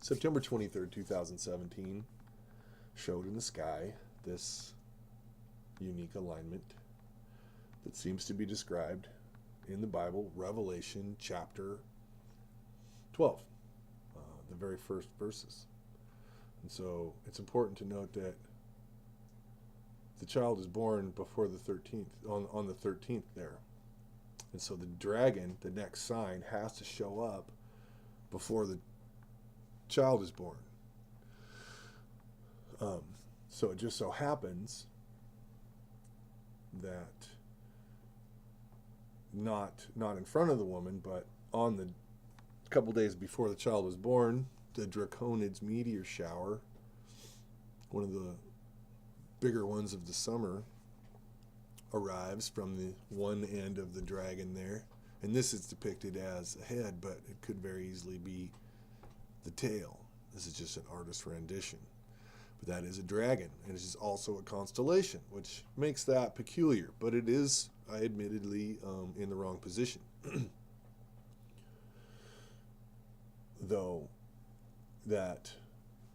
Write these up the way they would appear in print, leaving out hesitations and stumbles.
September 23rd, 2017 showed in the sky this unique alignment that seems to be described in the Bible, Revelation chapter 12, the very first verses. And so it's important to note that the child is born before the 13th, on the 13th there. And so the dragon, the next sign, has to show up before the child is born. So it just so happens that not in front of the woman, but on the couple days before the child was born, the Draconids meteor shower, one of the bigger ones of the summer, arrives from the one end of the dragon there. And this is depicted as a head, but it could very easily be the tail. This is just an artist's rendition. But that is a dragon, and it is also a constellation, which makes that peculiar. But it is, admittedly, in the wrong position. Though that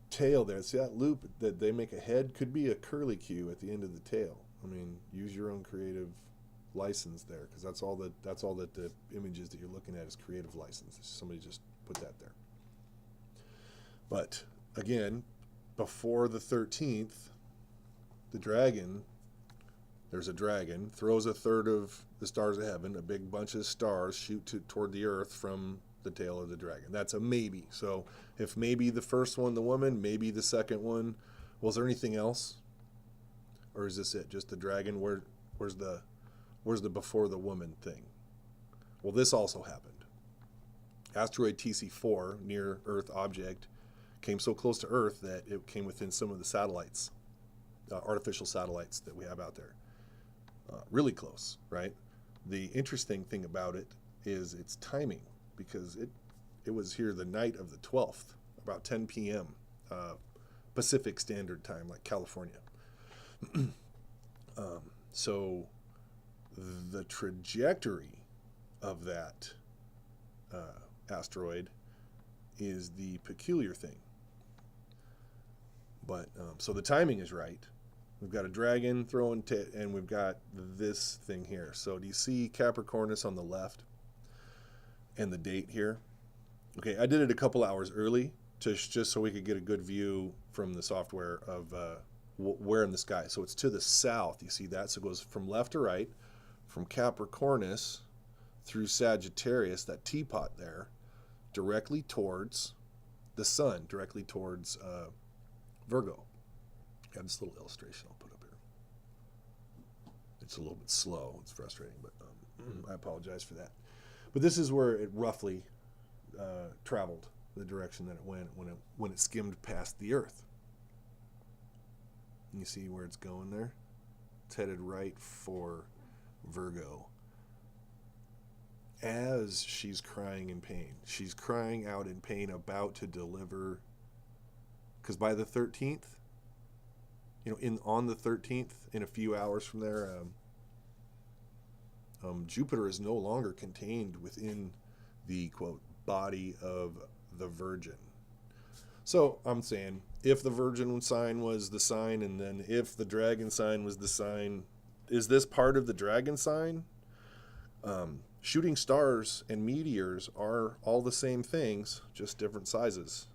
tail there, see that loop that they make a head, could be a curlicue at the end of the tail. I mean, use your own creative license there, because that's all that the images that you're looking at is creative license. Somebody just put that there. But again, before the 13th, the dragon, there's a dragon, throws a third of the stars of heaven, a big bunch of stars shoot toward the earth from the tail of the dragon. That's a maybe. So if maybe the first one, the woman, maybe the second one, well, is there anything else? Or is this it? Just the dragon? Where's the before the woman thing? Well, this also happened. Asteroid TC4, near Earth object, came so close to Earth that it came within some of the satellites, artificial satellites that we have out there. Really close, right? The interesting thing about it is its timing, because it was here the night of the 12th, about 10 p.m. Pacific Standard Time, like California. So the trajectory of that asteroid is the peculiar thing. But so the timing is right. We've got a dragon throwing and we've got this thing here. So do you see Capricornus on the left and the date here? Okay, I did it a couple hours early just so we could get a good view from the software of where in the sky. So it's to the south. You see that? So it goes from left to right, from Capricornus through Sagittarius, that teapot there, directly towards the sun, directly towards Virgo. I have this little illustration I'll put up here. It's a little bit slow. It's frustrating, but I apologize for that. But this is where it roughly traveled, the direction that it went when it skimmed past the Earth. You see where it's going there? It's headed right for Virgo. As she's crying in pain. She's crying out in pain, about to deliver. Because by the 13th, on the 13th, in a few hours from there, Jupiter is no longer contained within the, quote, body of the Virgin. So I'm saying, if the Virgin sign was the sign, and then if the dragon sign was the sign, is this part of the dragon sign? Shooting stars and meteors are all the same things, just different sizes,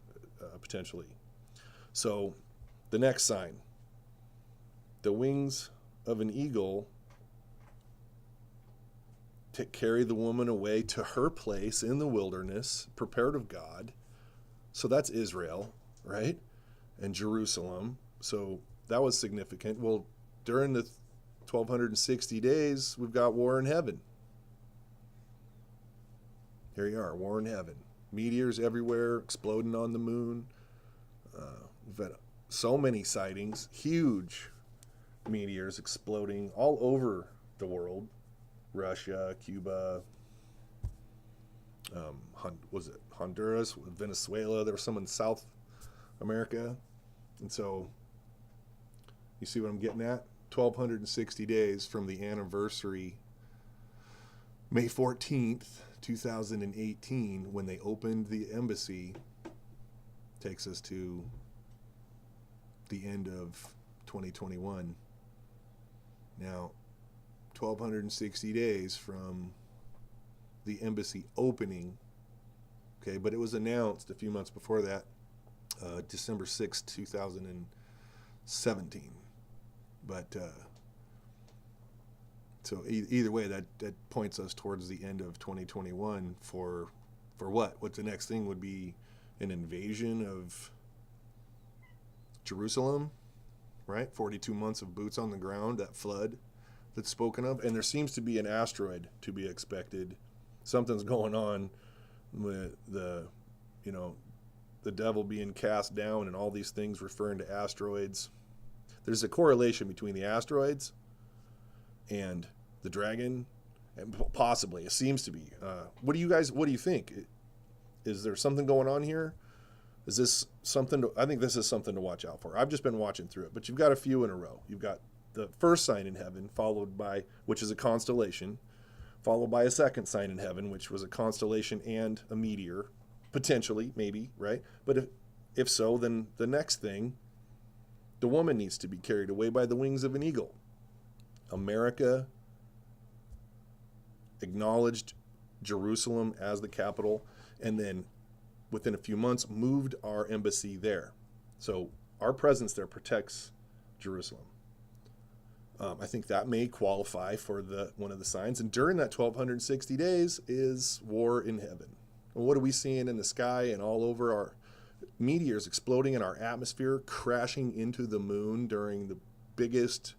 potentially. So the next sign, the wings of an eagle to carry the woman away to her place in the wilderness, prepared of God. So that's Israel, right? And Jerusalem. So that was significant. Well, during the 1260 days, we've got war in heaven. Here you are, war in heaven. Meteors everywhere, exploding on the moon. We've had so many sightings, huge meteors exploding all over the world. Russia, Cuba, was it Honduras, Venezuela? There was some in South America. And so you see what I'm getting at? 1,260 days from the anniversary, May 14th, 2018, when they opened the embassy takes us to the end of 2021. Now, 1,260 days from the embassy opening, okay, but it was announced a few months before that, December 6, 2017. But so either way, that points us towards the end of 2021 for what? What the next thing would be? An invasion of Jerusalem, right? 42 months of boots on the ground, that flood that's spoken of. And there seems to be an asteroid to be expected. Something's going on with the devil being cast down and all these things referring to asteroids. There's a correlation between the asteroids and the dragon, and possibly, it seems to be. What do you think? Is there something going on here? Is this something I think this is something to watch out for. I've just been watching through it, but you've got a few in a row. You've got the first sign in heaven, followed by, which is a constellation, followed by a second sign in heaven, which was a constellation and a meteor, potentially, maybe, right? But if so, then the next thing, the woman needs to be carried away by the wings of an eagle. America acknowledged Jerusalem as the capital, and then within a few months moved our embassy there. So our presence there protects Jerusalem. I think that may qualify for one of the signs. And during that 1,260 days is war in heaven. And what are we seeing in the sky and all over? Our meteors exploding in our atmosphere, crashing into the moon during the biggest,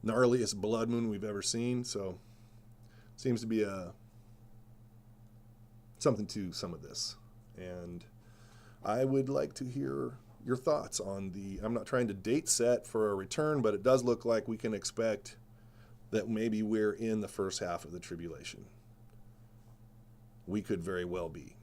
gnarliest blood moon we've ever seen. So seems to be something to some of this. And I would like to hear your thoughts on I'm not trying to date set for a return, but it does look like we can expect that maybe we're in the first half of the tribulation. We could very well be.